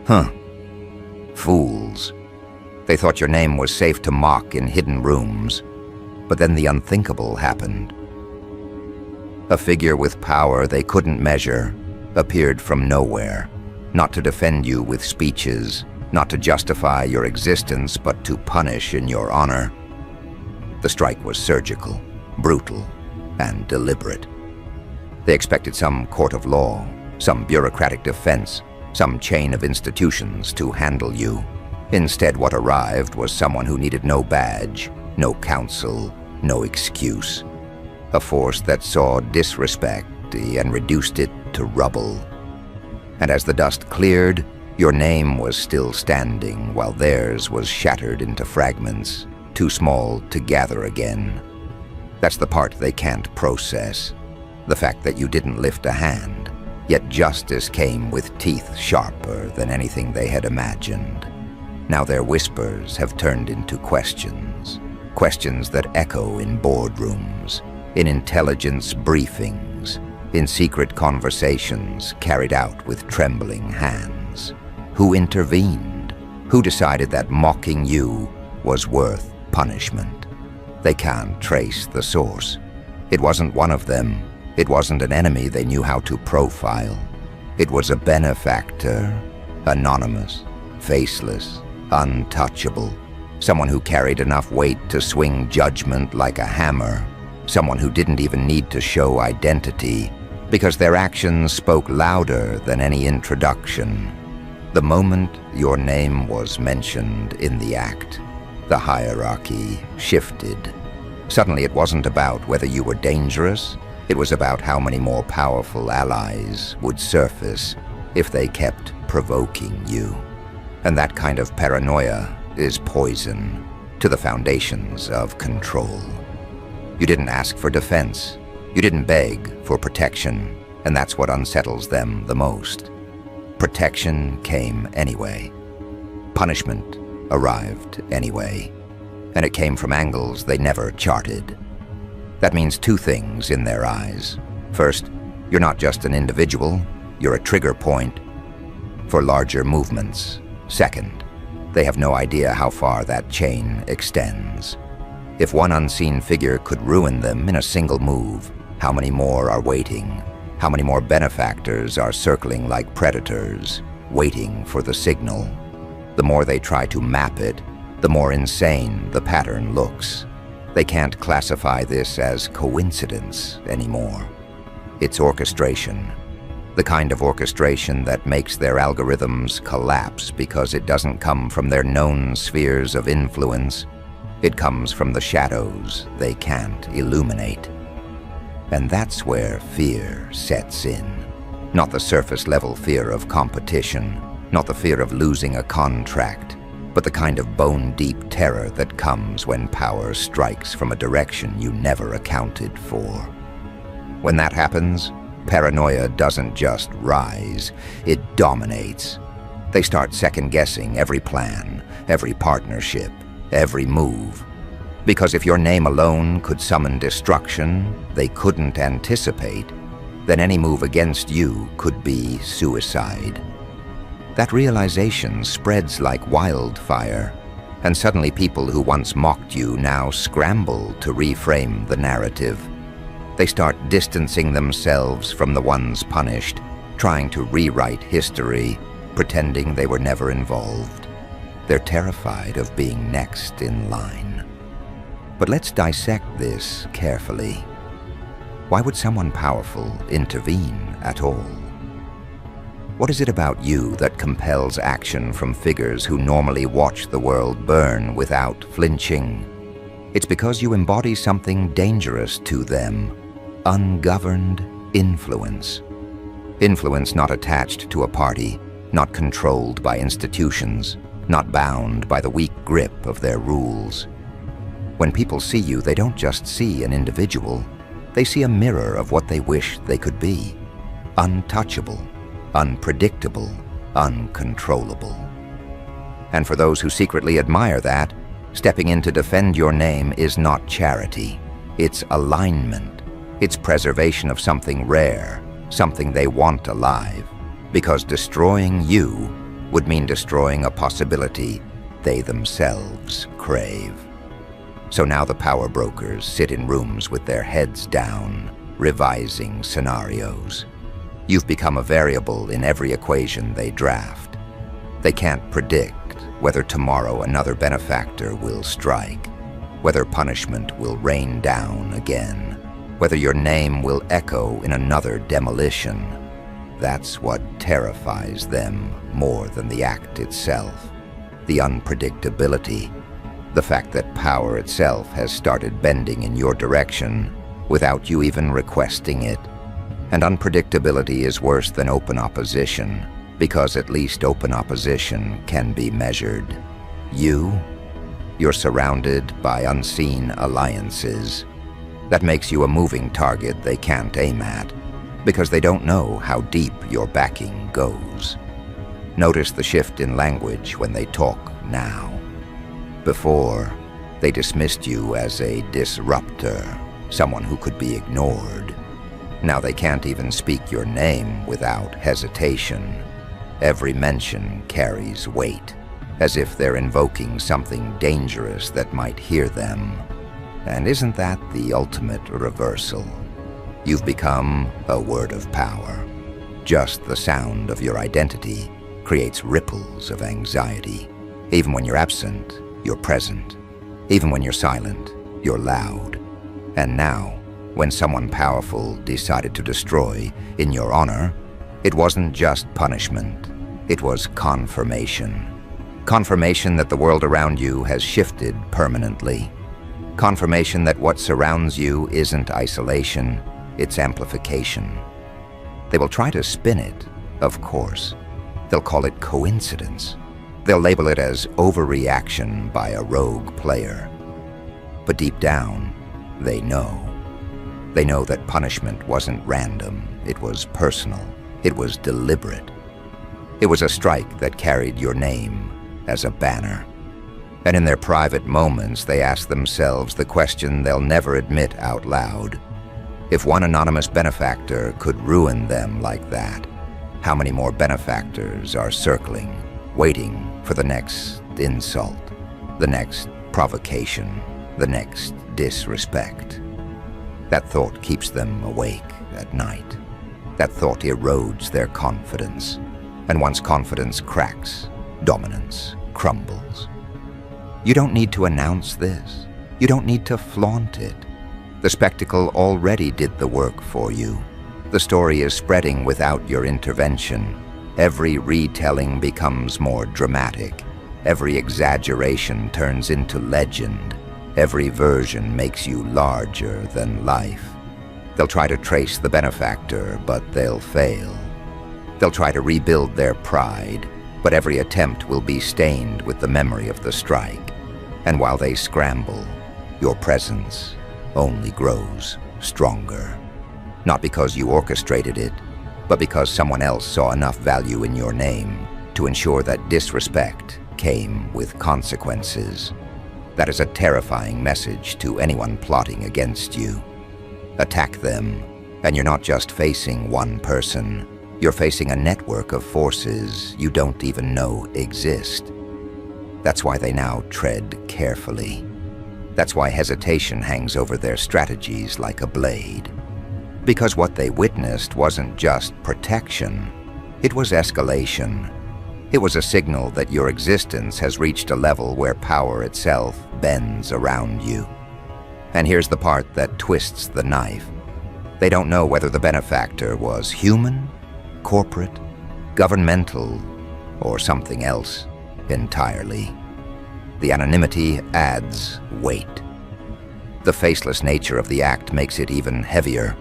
Huh. Fools. They thought your name was safe to mock in hidden rooms, but then the unthinkable happened. A figure with power they couldn't measure appeared from nowhere, not to defend you with speeches, not to justify your existence, but to punish in your honor. The strike was surgical, brutal, and deliberate. They expected some court of law, some bureaucratic defense, some chain of institutions to handle you. Instead, what arrived was someone who needed no badge, no counsel, no excuse. A force that saw disrespect and reduced it to rubble. And as the dust cleared, your name was still standing while theirs was shattered into fragments, too small to gather again. That's the part they can't process. The fact that you didn't lift a hand, yet justice came with teeth sharper than anything they had imagined. Now their whispers have turned into questions. Questions that echo in boardrooms, in intelligence briefings, in secret conversations carried out with trembling hands. Who intervened? Who decided that mocking you was worth punishment? They can't trace the source. It wasn't one of them. It wasn't an enemy they knew how to profile. It was a benefactor, anonymous, faceless, untouchable. Someone who carried enough weight to swing judgment like a hammer. Someone who didn't even need to show identity, because their actions spoke louder than any introduction. The moment your name was mentioned in the act, the hierarchy shifted. Suddenly it wasn't about whether you were dangerous, it was about how many more powerful allies would surface if they kept provoking you. And that kind of paranoia is poison to the foundations of control. You didn't ask for defense. You didn't beg for protection, and that's what unsettles them the most. Protection came anyway. Punishment arrived anyway, and it came from angles they never charted. That means two things in their eyes. First, you're not just an individual, you're a trigger point for larger movements. Second, they have no idea how far that chain extends. If one unseen figure could ruin them in a single move, how many more are waiting? How many more benefactors are circling like predators, waiting for the signal? The more they try to map it, the more insane the pattern looks. They can't classify this as coincidence anymore. It's orchestration. The kind of orchestration that makes their algorithms collapse because it doesn't come from their known spheres of influence. It comes from the shadows they can't illuminate. And that's where fear sets in. Not the surface-level fear of competition, not the fear of losing a contract, but the kind of bone-deep terror that comes when power strikes from a direction you never accounted for. When that happens, paranoia doesn't just rise, it dominates. They start second-guessing every plan, every partnership, every move. Because if your name alone could summon destruction they couldn't anticipate, then any move against you could be suicide. That realization spreads like wildfire, and suddenly people who once mocked you now scramble to reframe the narrative. They start distancing themselves from the ones punished, trying to rewrite history, pretending they were never involved. They're terrified of being next in line. But let's dissect this carefully. Why would someone powerful intervene at all? What is it about you that compels action from figures who normally watch the world burn without flinching? It's because you embody something dangerous to them: ungoverned influence. Influence not attached to a party, not controlled by institutions, not bound by the weak grip of their rules. When people see you, they don't just see an individual. They see a mirror of what they wish they could be. Untouchable, unpredictable, uncontrollable. And for those who secretly admire that, stepping in to defend your name is not charity. It's alignment. It's preservation of something rare, something they want alive. Because destroying you would mean destroying a possibility they themselves crave. So now the power brokers sit in rooms with their heads down, revising scenarios. You've become a variable in every equation they draft. They can't predict whether tomorrow another benefactor will strike, whether punishment will rain down again, whether your name will echo in another demolition. That's what terrifies them more than the act itself. The unpredictability, the fact that power itself has started bending in your direction without you even requesting it. And unpredictability is worse than open opposition, because at least open opposition can be measured. You're surrounded by unseen alliances. That makes you a moving target they can't aim at, because they don't know how deep your backing goes. Notice the shift in language when they talk now. Before, they dismissed you as a disruptor, someone who could be ignored. Now they can't even speak your name without hesitation. Every mention carries weight, as if they're invoking something dangerous that might hear them. And isn't that the ultimate reversal? You've become a word of power. Just the sound of your identity creates ripples of anxiety. Even when you're absent, you're present. Even when you're silent, you're loud. And now, when someone powerful decided to destroy in your honor, it wasn't just punishment. It was confirmation. Confirmation that the world around you has shifted permanently. Confirmation that what surrounds you isn't isolation, it's amplification. They will try to spin it, of course. They'll call it coincidence. They'll label it as overreaction by a rogue player. But deep down, they know. They know that punishment wasn't random, it was personal, it was deliberate. It was a strike that carried your name as a banner. And in their private moments, they ask themselves the question they'll never admit out loud. If one anonymous benefactor could ruin them like that, how many more benefactors are circling, waiting for the next insult, the next provocation, the next disrespect? That thought keeps them awake at night. That thought erodes their confidence. And once confidence cracks, dominance crumbles. You don't need to announce this. You don't need to flaunt it. The spectacle already did the work for you. The story is spreading without your intervention. Every retelling becomes more dramatic. Every exaggeration turns into legend. Every version makes you larger than life. They'll try to trace the benefactor, but they'll fail. They'll try to rebuild their pride, but every attempt will be stained with the memory of the strike. And while they scramble, your presence only grows stronger. Not because you orchestrated it, but because someone else saw enough value in your name to ensure that disrespect came with consequences. That is a terrifying message to anyone plotting against you. Attack them, and you're not just facing one person. You're facing a network of forces you don't even know exist. That's why they now tread carefully. That's why hesitation hangs over their strategies like a blade. Because what they witnessed wasn't just protection, it was escalation. It was a signal that your existence has reached a level where power itself bends around you. And here's the part that twists the knife. They don't know whether the benefactor was human, corporate, governmental, or something else entirely. The anonymity adds weight. The faceless nature of the act makes it even heavier.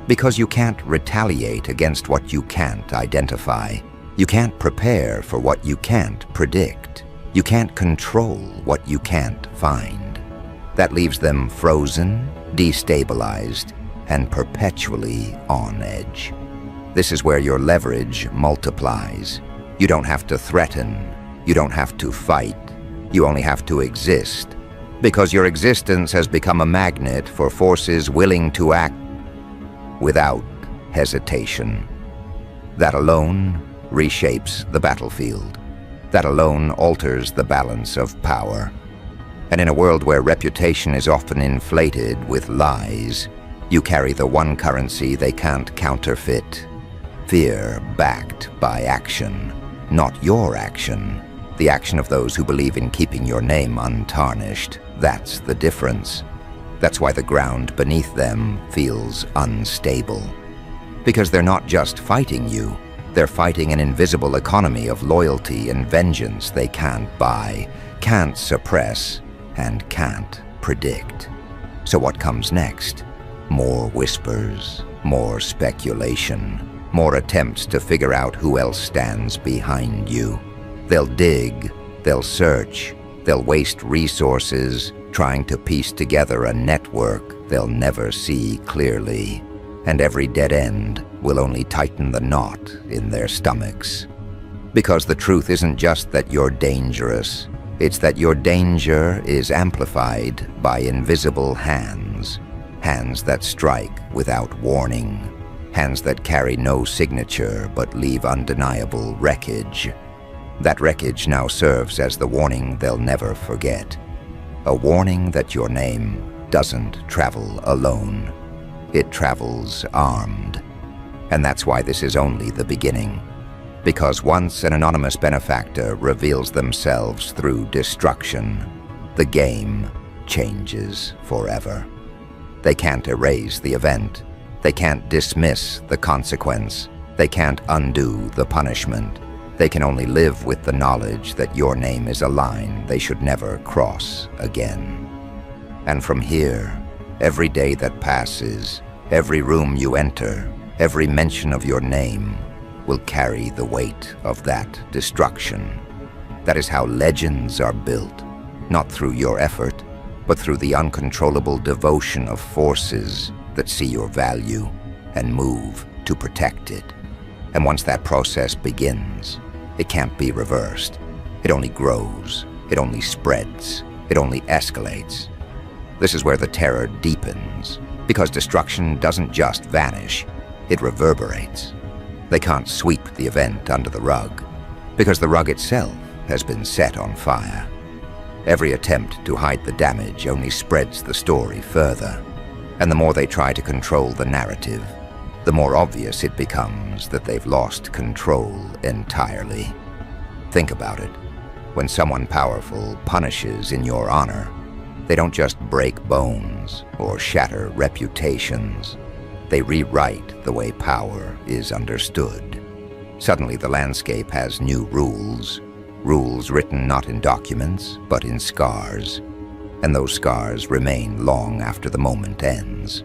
Because you can't retaliate against what you can't identify. You can't prepare for what you can't predict. You can't control what you can't find. That leaves them frozen, destabilized, and perpetually on edge. This is where your leverage multiplies. You don't have to threaten. You don't have to fight. You only have to exist. Because your existence has become a magnet for forces willing to act without hesitation. That alone reshapes the battlefield. That alone alters the balance of power. And in a world where reputation is often inflated with lies, you carry the one currency they can't counterfeit: fear backed by action. Not your action, the action of those who believe in keeping your name untarnished. That's the difference. That's why the ground beneath them feels unstable. Because they're not just fighting you, they're fighting an invisible economy of loyalty and vengeance they can't buy, can't suppress, and can't predict. So what comes next? More whispers, more speculation, more attempts to figure out who else stands behind you. They'll dig, they'll search, they'll waste resources trying to piece together a network they'll never see clearly. And every dead end will only tighten the knot in their stomachs. Because the truth isn't just that you're dangerous, it's that your danger is amplified by invisible hands. Hands that strike without warning. Hands that carry no signature but leave undeniable wreckage. That wreckage now serves as the warning they'll never forget. A warning that your name doesn't travel alone. It travels armed. And that's why this is only the beginning. Because once an anonymous benefactor reveals themselves through destruction, the game changes forever. They can't erase the event. They can't dismiss the consequence. They can't undo the punishment. They can only live with the knowledge that your name is a line they should never cross again. And from here, every day that passes, every room you enter, every mention of your name will carry the weight of that destruction. That is how legends are built, not through your effort, but through the uncontrollable devotion of forces that see your value and move to protect it. And once that process begins, it can't be reversed. It only grows, it only spreads, it only escalates. This is where the terror deepens, because destruction doesn't just vanish, it reverberates. They can't sweep the event under the rug, because the rug itself has been set on fire. Every attempt to hide the damage only spreads the story further. And the more they try to control the narrative, the more obvious it becomes that they've lost control entirely. Think about it. When someone powerful punishes in your honor, they don't just break bones or shatter reputations. They rewrite the way power is understood. Suddenly the landscape has new rules. Rules written not in documents, but in scars. And those scars remain long after the moment ends.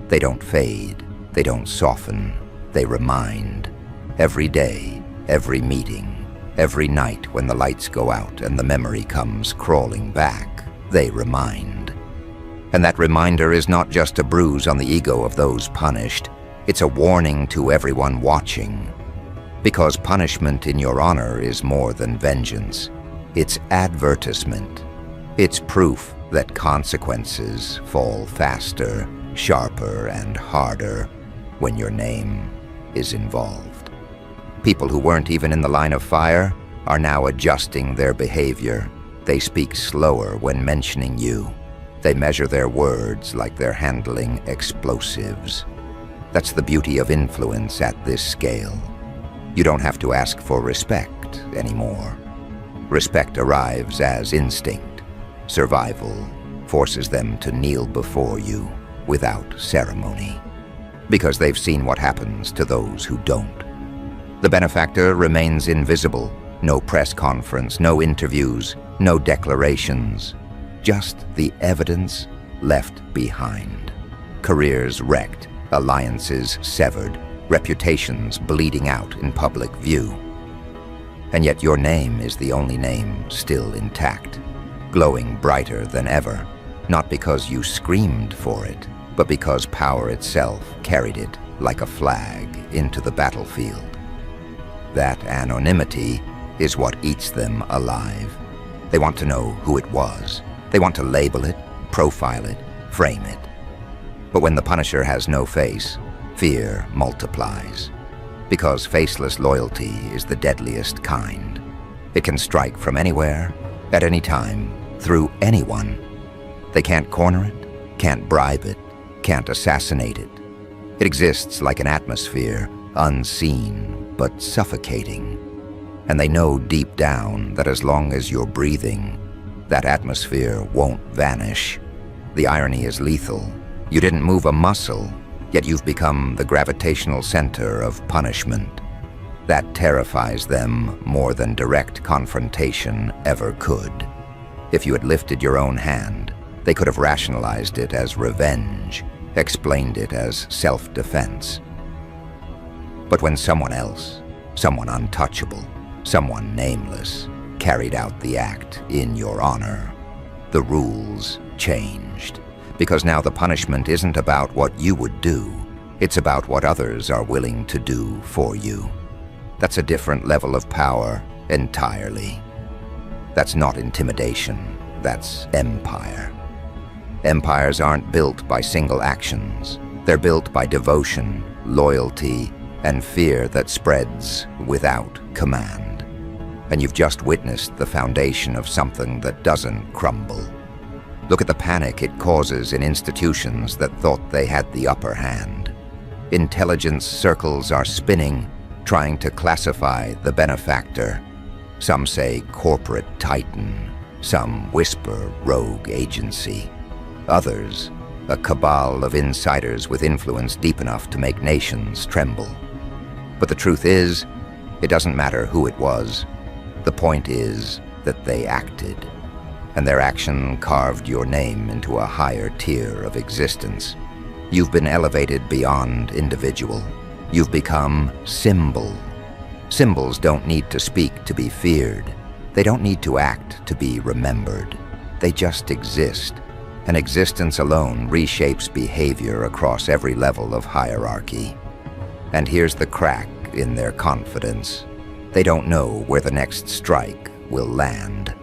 They don't fade, they don't soften, they remind. Every day, every meeting, every night when the lights go out and the memory comes crawling back, they remind. And that reminder is not just a bruise on the ego of those punished, it's a warning to everyone watching. Because punishment in your honor is more than vengeance. It's advertisement. It's proof that consequences fall faster, sharper, and harder when your name is involved. People who weren't even in the line of fire are now adjusting their behavior. They speak slower when mentioning you. They measure their words like they're handling explosives. That's the beauty of influence at this scale. You don't have to ask for respect anymore. Respect arrives as instinct. Survival forces them to kneel before you without ceremony, because they've seen what happens to those who don't. The benefactor remains invisible. No press conference, no interviews, no declarations. Just the evidence left behind. Careers wrecked, alliances severed, reputations bleeding out in public view. And yet your name is the only name still intact, glowing brighter than ever, not because you screamed for it, but because power itself carried it like a flag into the battlefield. That anonymity is what eats them alive. They want to know who it was. They want to label it, profile it, frame it. But when the Punisher has no face, fear multiplies. Because faceless loyalty is the deadliest kind. It can strike from anywhere, at any time, through anyone. They can't corner it, can't bribe it, can't assassinate it. It exists like an atmosphere, unseen but suffocating. And they know deep down that as long as you're breathing, that atmosphere won't vanish. The irony is lethal. You didn't move a muscle, yet you've become the gravitational center of punishment. That terrifies them more than direct confrontation ever could. If you had lifted your own hand, they could have rationalized it as revenge, explained it as self-defense. But when someone else, someone untouchable, someone nameless, carried out the act in your honor, the rules changed. Because now the punishment isn't about what you would do, it's about what others are willing to do for you. That's a different level of power entirely. That's not intimidation, that's empire. Empires aren't built by single actions. They're built by devotion, loyalty, and fear that spreads without command. And you've just witnessed the foundation of something that doesn't crumble. Look at the panic it causes in institutions that thought they had the upper hand. Intelligence circles are spinning, trying to classify the benefactor. Some say corporate titan, some whisper rogue agency. Others, a cabal of insiders with influence deep enough to make nations tremble. But the truth is, it doesn't matter who it was. The point is that they acted, and their action carved your name into a higher tier of existence. You've been elevated beyond individual. You've become symbol. Symbols don't need to speak to be feared. They don't need to act to be remembered. They just exist. And existence alone reshapes behavior across every level of hierarchy. And here's the crack in their confidence. They don't know where the next strike will land.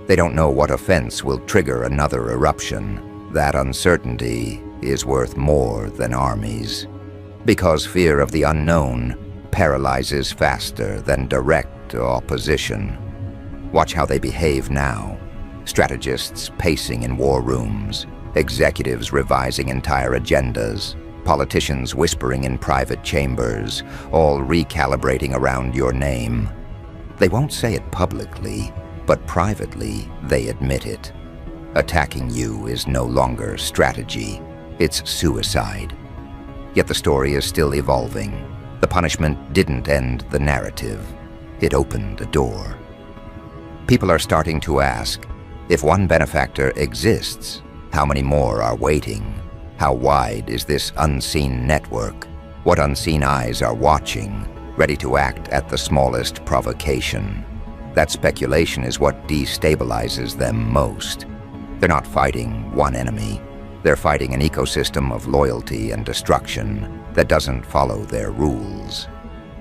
They don't know what offense will trigger another eruption. That uncertainty is worth more than armies. Because fear of the unknown paralyzes faster than direct opposition. Watch how they behave now. Strategists pacing in war rooms, executives revising entire agendas, politicians whispering in private chambers, all recalibrating around your name. They won't say it publicly, but privately they admit it. Attacking you is no longer strategy, it's suicide. Yet the story is still evolving. The punishment didn't end the narrative. It opened a door. People are starting to ask, if one benefactor exists, how many more are waiting? How wide is this unseen network? What unseen eyes are watching, ready to act at the smallest provocation? That speculation is what destabilizes them most. They're not fighting one enemy. They're fighting an ecosystem of loyalty and destruction that doesn't follow their rules.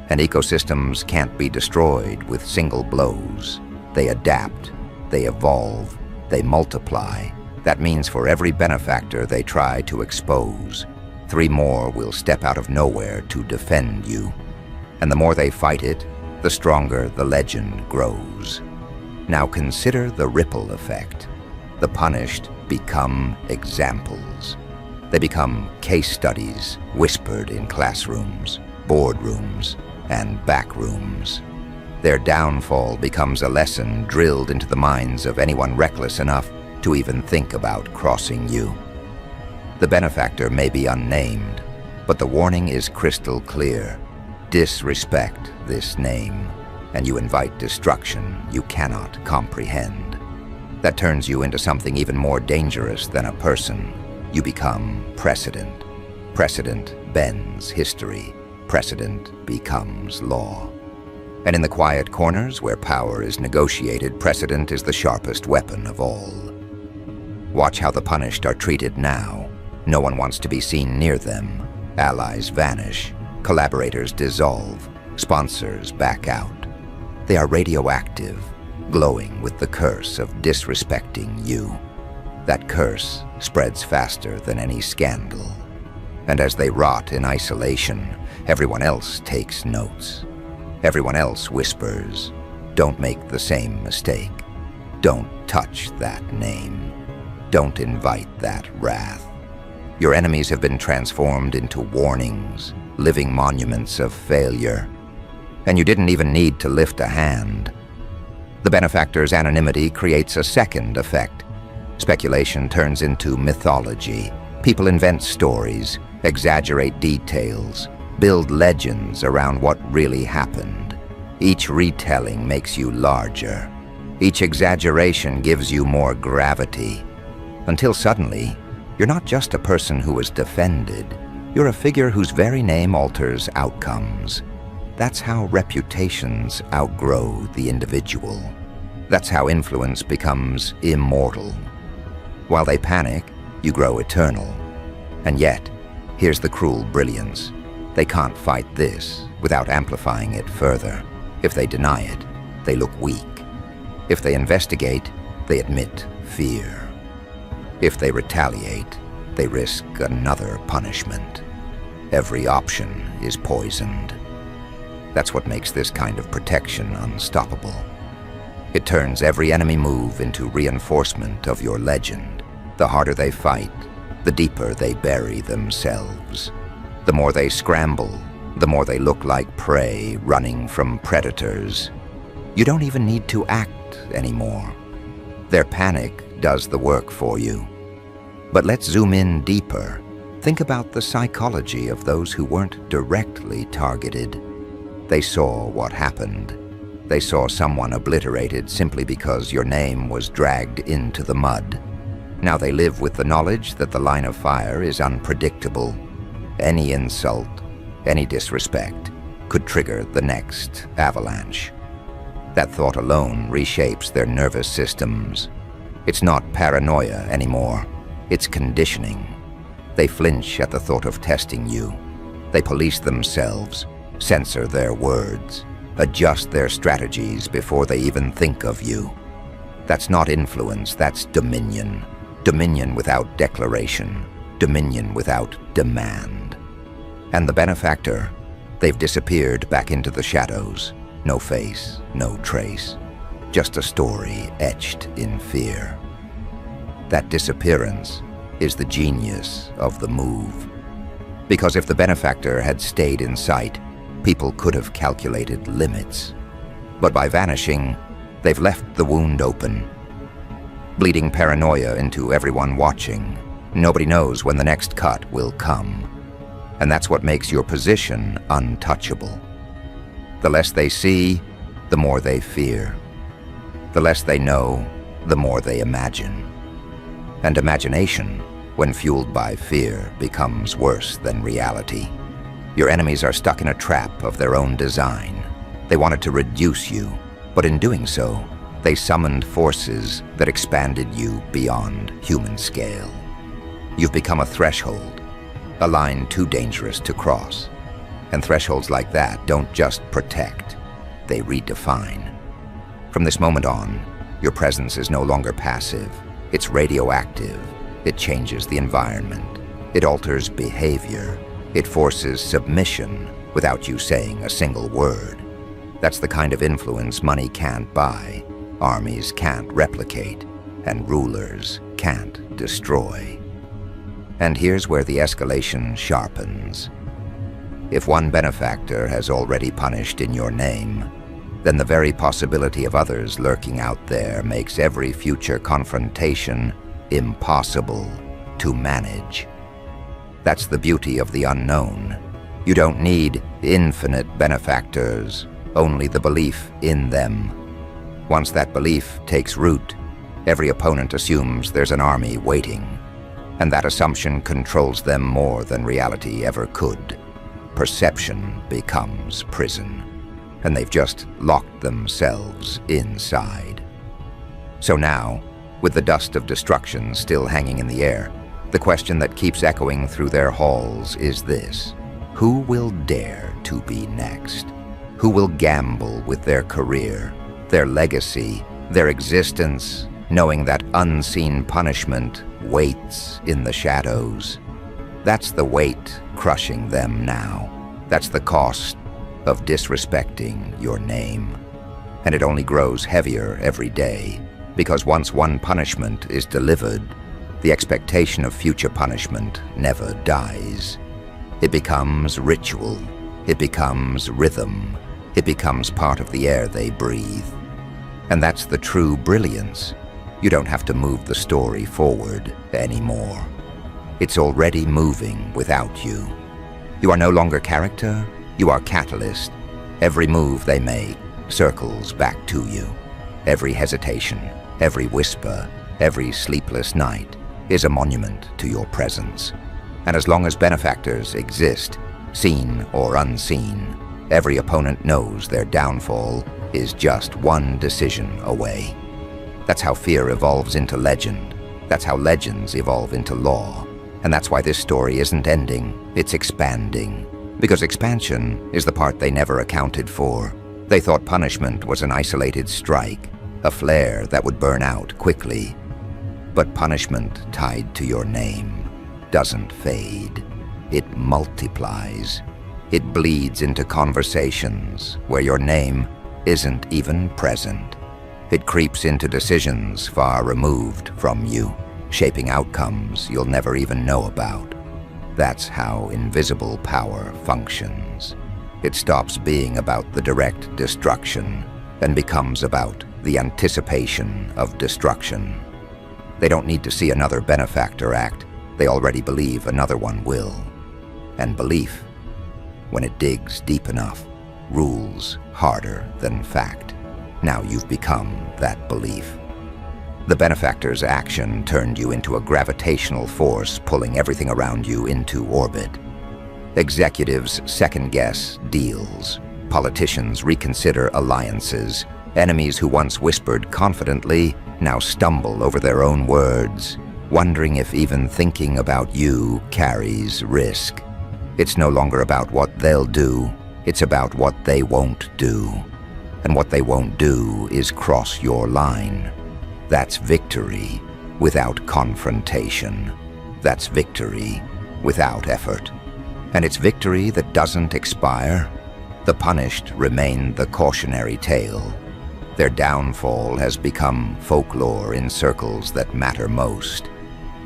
And ecosystems can't be destroyed with single blows. They adapt, they evolve, they multiply. That means for every benefactor they try to expose, 3 more will step out of nowhere to defend you. And the more they fight it, the stronger the legend grows. Now consider the ripple effect. The punished become examples. They become case studies whispered in classrooms, boardrooms, and back rooms. Their downfall becomes a lesson drilled into the minds of anyone reckless enough to even think about crossing you. The benefactor may be unnamed, but the warning is crystal clear. Disrespect this name, and you invite destruction you cannot comprehend. That turns you into something even more dangerous than a person. You become precedent. Precedent bends history. Precedent becomes law. And in the quiet corners where power is negotiated, precedent is the sharpest weapon of all. Watch how the punished are treated now. No one wants to be seen near them. Allies vanish. Collaborators dissolve. Sponsors back out. They are radioactive, glowing with the curse of disrespecting you. That curse spreads faster than any scandal. And as they rot in isolation, everyone else takes notes. Everyone else whispers, Don't make the same mistake. Don't touch that name. Don't invite that wrath. Your enemies have been transformed into warnings, living monuments of failure. And you didn't even need to lift a hand. The benefactor's anonymity creates a second effect. Speculation turns into mythology. People invent stories, exaggerate details, build legends around what really happened. Each retelling makes you larger. Each exaggeration gives you more gravity. Until suddenly, you're not just a person who is defended. You're a figure whose very name alters outcomes. That's how reputations outgrow the individual. That's how influence becomes immortal. While they panic, you grow eternal. And yet, here's the cruel brilliance. They can't fight this without amplifying it further. If they deny it, they look weak. If they investigate, they admit fear. If they retaliate, they risk another punishment. Every option is poisoned. That's what makes this kind of protection unstoppable. It turns every enemy move into reinforcement of your legend. The harder they fight, the deeper they bury themselves. The more they scramble, the more they look like prey running from predators. You don't even need to act anymore. Their panic does the work for you. But let's zoom in deeper. Think about the psychology of those who weren't directly targeted. They saw what happened. They saw someone obliterated simply because your name was dragged into the mud. Now they live with the knowledge that the line of fire is unpredictable. Any insult, any disrespect, could trigger the next avalanche. That thought alone reshapes their nervous systems. It's not paranoia anymore. It's conditioning. They flinch at the thought of testing you. They police themselves, censor their words, adjust their strategies before they even think of you. That's not influence, that's dominion. Dominion without declaration, dominion without demand. And the benefactor, they've disappeared back into the shadows. No face, no trace, just a story etched in fear. That disappearance is the genius of the move. Because if the benefactor had stayed in sight, people could have calculated limits. But by vanishing, they've left the wound open, bleeding paranoia into everyone watching. Nobody knows when the next cut will come. And that's what makes your position untouchable. The less they see, the more they fear. The less they know, the more they imagine. And imagination, when fueled by fear, becomes worse than reality. Your enemies are stuck in a trap of their own design. They wanted to reduce you, but in doing so, they summoned forces that expanded you beyond human scale. You've become a threshold, a line too dangerous to cross. And thresholds like that don't just protect, they redefine. From this moment on, your presence is no longer passive. It's radioactive. It changes the environment. It alters behavior. It forces submission without you saying a single word. That's the kind of influence money can't buy, armies can't replicate, and rulers can't destroy. And here's where the escalation sharpens. If one benefactor has already punished in your name, then the very possibility of others lurking out there makes every future confrontation impossible to manage. That's the beauty of the unknown. You don't need infinite benefactors, only the belief in them. Once that belief takes root, every opponent assumes there's an army waiting, and that assumption controls them more than reality ever could. Perception becomes prison, and they've just locked themselves inside. So now, with the dust of destruction still hanging in the air, the question that keeps echoing through their halls is this: who will dare to be next? Who will gamble with their career, their legacy, their existence, knowing that unseen punishment waits in the shadows? That's the weight crushing them now. That's the cost of disrespecting your name. and it only grows heavier every day, because once one punishment is delivered, the expectation of future punishment never dies. It becomes ritual, it becomes rhythm, it becomes part of the air they breathe. And that's the true brilliance. You don't have to move the story forward anymore. It's already moving without you. You are no longer character, you are catalyst. Every move they make circles back to you. Every hesitation, every whisper, every sleepless night is a monument to your presence. And as long as benefactors exist, seen or unseen, every opponent knows their downfall is just one decision away. That's how fear evolves into legend. That's how legends evolve into law. And that's why this story isn't ending, it's expanding. Because expansion is the part they never accounted for. They thought punishment was an isolated strike, a flare that would burn out quickly. But punishment tied to your name doesn't fade. It multiplies. It bleeds into conversations where your name isn't even present. It creeps into decisions far removed from you, shaping outcomes you'll never even know about. That's how invisible power functions. It stops being about the direct destruction and becomes about the anticipation of destruction. They don't need to see another benefactor act. They already believe another one will. And belief, when it digs deep enough, rules harder than fact. Now you've become that belief. The benefactor's action turned you into a gravitational force pulling everything around you into orbit. Executives second-guess deals. Politicians reconsider alliances. Enemies who once whispered confidently now stumble over their own words, wondering if even thinking about you carries risk. It's no longer about what they'll do, it's about what they won't do. And what they won't do is cross your line. That's victory without confrontation. That's victory without effort. And it's victory that doesn't expire. The punished remain the cautionary tale. Their downfall has become folklore in circles that matter most.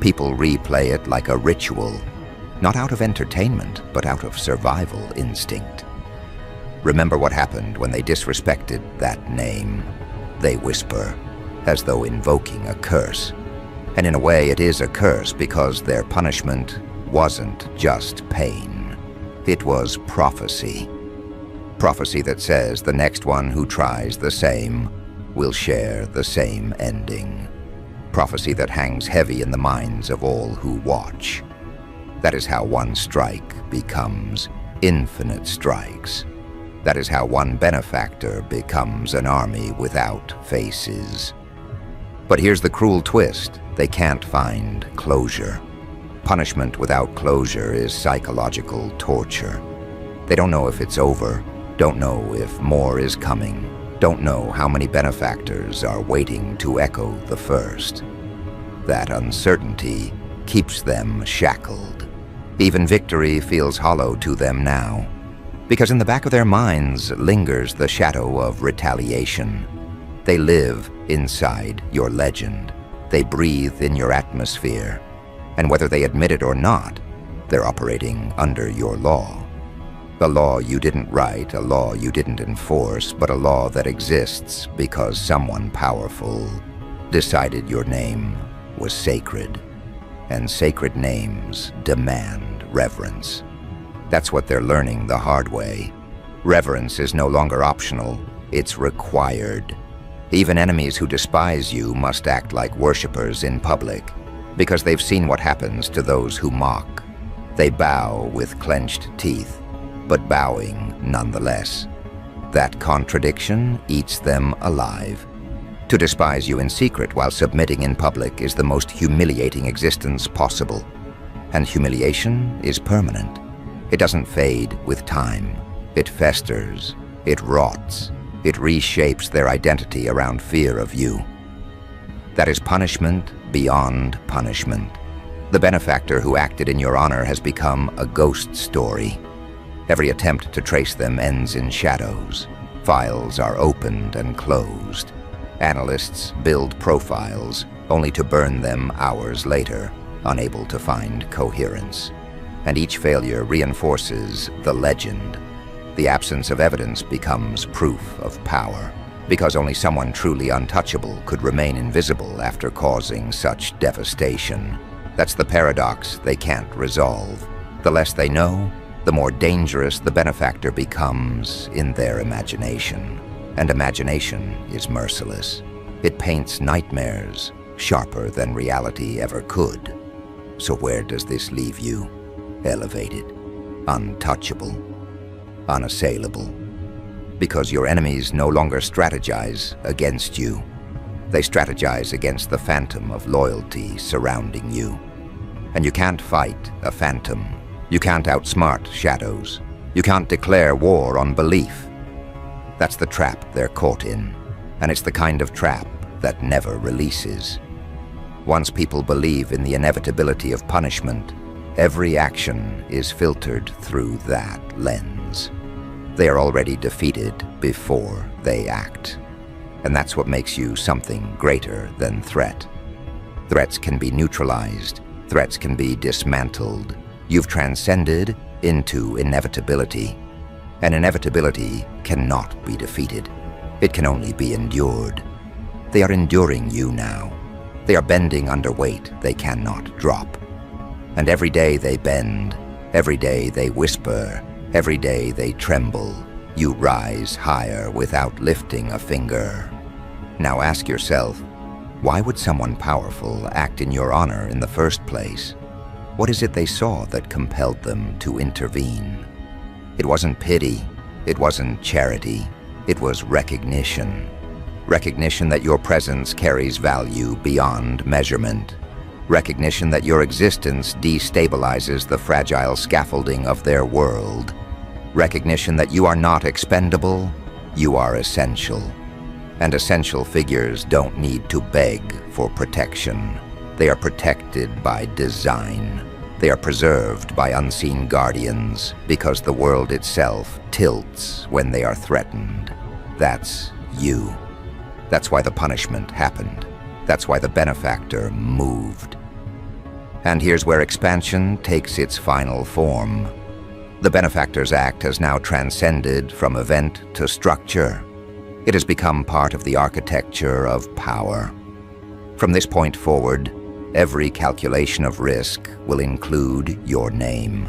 People replay it like a ritual, not out of entertainment, but out of survival instinct. Remember what happened when they disrespected that name. They whisper, as though invoking a curse. And in a way, it is a curse because their punishment wasn't just pain. It was prophecy. Prophecy that says the next one who tries the same will share the same ending. Prophecy that hangs heavy in the minds of all who watch. That is how one strike becomes infinite strikes. That is how one benefactor becomes an army without faces. But here's the cruel twist. They can't find closure. Punishment without closure is psychological torture. They don't know if it's over, don't know if more is coming, don't know how many benefactors are waiting to echo the first. That uncertainty keeps them shackled. Even victory feels hollow to them now, because in the back of their minds lingers the shadow of retaliation. They live inside your legend. They breathe in your atmosphere. And whether they admit it or not, they're operating under your law. A law you didn't write, a law you didn't enforce, but a law that exists because someone powerful decided your name was sacred. And sacred names demand reverence. That's what they're learning the hard way. Reverence is no longer optional, it's required. Even enemies who despise you must act like worshippers in public, because they've seen what happens to those who mock. They bow with clenched teeth, but bowing nonetheless. That contradiction eats them alive. To despise you in secret while submitting in public is the most humiliating existence possible. And humiliation is permanent. It doesn't fade with time. It festers. It rots. It reshapes their identity around fear of you. That is punishment beyond punishment. The benefactor who acted in your honor has become a ghost story. Every attempt to trace them ends in shadows. Files are opened and closed. Analysts build profiles only to burn them hours later, unable to find coherence. And each failure reinforces the legend. The absence of evidence becomes proof of power, because only someone truly untouchable could remain invisible after causing such devastation. That's the paradox they can't resolve. The less they know, the more dangerous the benefactor becomes in their imagination. And imagination is merciless. It paints nightmares sharper than reality ever could. So where does this leave you? Elevated, untouchable, unassailable. Because your enemies no longer strategize against you. They strategize against the phantom of loyalty surrounding you. And you can't fight a phantom. You can't outsmart shadows. You can't declare war on belief. That's the trap they're caught in. And it's the kind of trap that never releases. Once people believe in the inevitability of punishment, every action is filtered through that lens. They are already defeated before they act. And that's what makes you something greater than threat. Threats can be neutralized. Threats can be dismantled. You've transcended into inevitability. And inevitability cannot be defeated. It can only be endured. They are enduring you now. They are bending under weight they cannot drop. And every day they bend, every day they whisper, every day they tremble, you rise higher without lifting a finger. Now ask yourself, why would someone powerful act in your honor in the first place? What is it they saw that compelled them to intervene? It wasn't pity, it wasn't charity, it was recognition. Recognition that your presence carries value beyond measurement. Recognition that your existence destabilizes the fragile scaffolding of their world. Recognition that you are not expendable, you are essential. And essential figures don't need to beg for protection. They are protected by design. They are preserved by unseen guardians because the world itself tilts when they are threatened. That's you. That's why the punishment happened. That's why the benefactor moved. And here's where expansion takes its final form. The benefactor's act has now transcended from event to structure. It has become part of the architecture of power. From this point forward, every calculation of risk will include your name.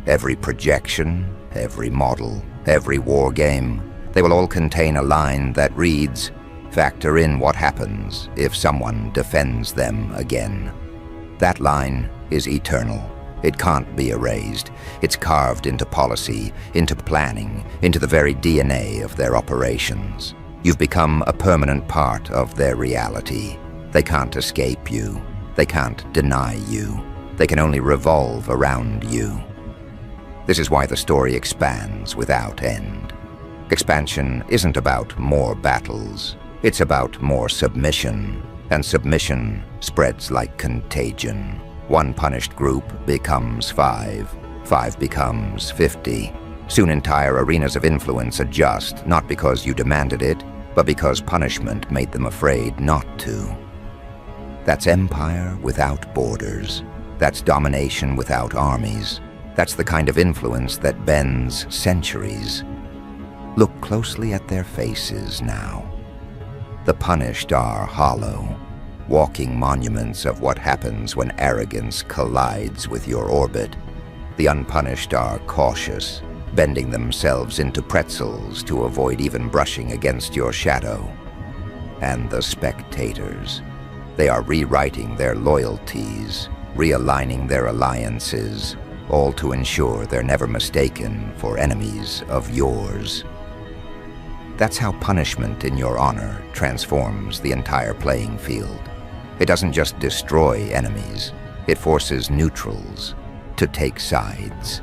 Every projection, every model, every war game, they will all contain a line that reads, "Factor in what happens if someone defends them again." That line is eternal. It can't be erased. It's carved into policy, into planning, into the very DNA of their operations. You've become a permanent part of their reality. They can't escape you. They can't deny you. They can only revolve around you. This is why the story expands without end. Expansion isn't about more battles. It's about more submission. And submission spreads like contagion. One punished group becomes 5. 5 becomes 50. Soon entire arenas of influence adjust, not because you demanded it, but because punishment made them afraid not to. That's empire without borders. That's domination without armies. That's the kind of influence that bends centuries. Look closely at their faces now. The punished are hollow, walking monuments of what happens when arrogance collides with your orbit. The unpunished are cautious, bending themselves into pretzels to avoid even brushing against your shadow. And the spectators, they are rewriting their loyalties, realigning their alliances, all to ensure they're never mistaken for enemies of yours. That's how punishment in your honor transforms the entire playing field. It doesn't just destroy enemies, it forces neutrals to take sides.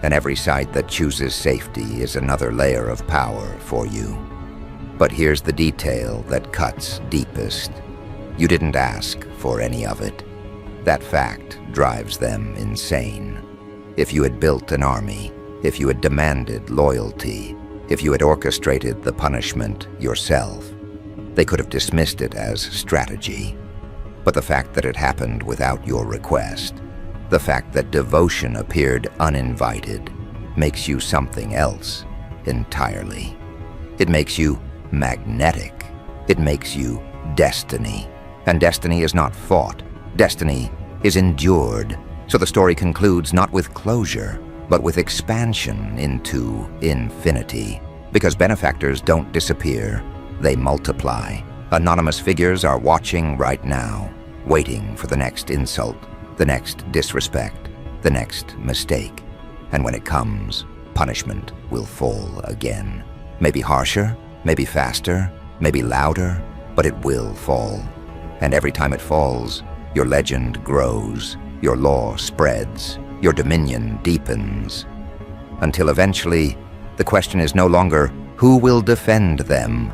And every side that chooses safety is another layer of power for you. But here's the detail that cuts deepest. You didn't ask for any of it. That fact drives them insane. If you had built an army, if you had demanded loyalty, If you had orchestrated the punishment yourself, they could have dismissed it as strategy. But the fact that it happened without your request, the fact that devotion appeared uninvited, makes you something else entirely. It makes you magnetic. It makes you destiny. And destiny is not fought. Destiny is endured. So the story concludes not with closure, but with expansion into infinity. Because benefactors don't disappear, they multiply. Anonymous figures are watching right now, waiting for the next insult, the next disrespect, the next mistake. And when it comes, punishment will fall again. Maybe harsher, maybe faster, maybe louder, but it will fall. And every time it falls, your legend grows, your law spreads, your dominion deepens. Until eventually, the question is no longer who will defend them,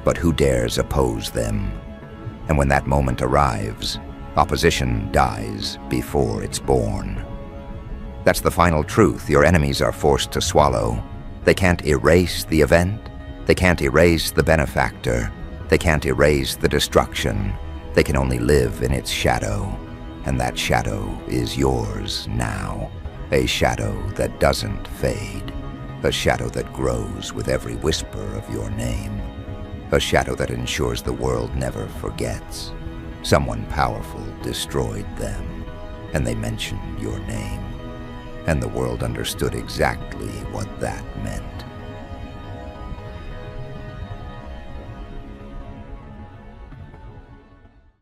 but who dares oppose them. And when that moment arrives, opposition dies before it's born. That's the final truth your enemies are forced to swallow. They can't erase the event. They can't erase the benefactor. They can't erase the destruction. They can only live in its shadow. And that shadow is yours now. A shadow that doesn't fade. A shadow that grows with every whisper of your name. A shadow that ensures the world never forgets. Someone powerful destroyed them, and they mentioned your name. And the world understood exactly what that meant.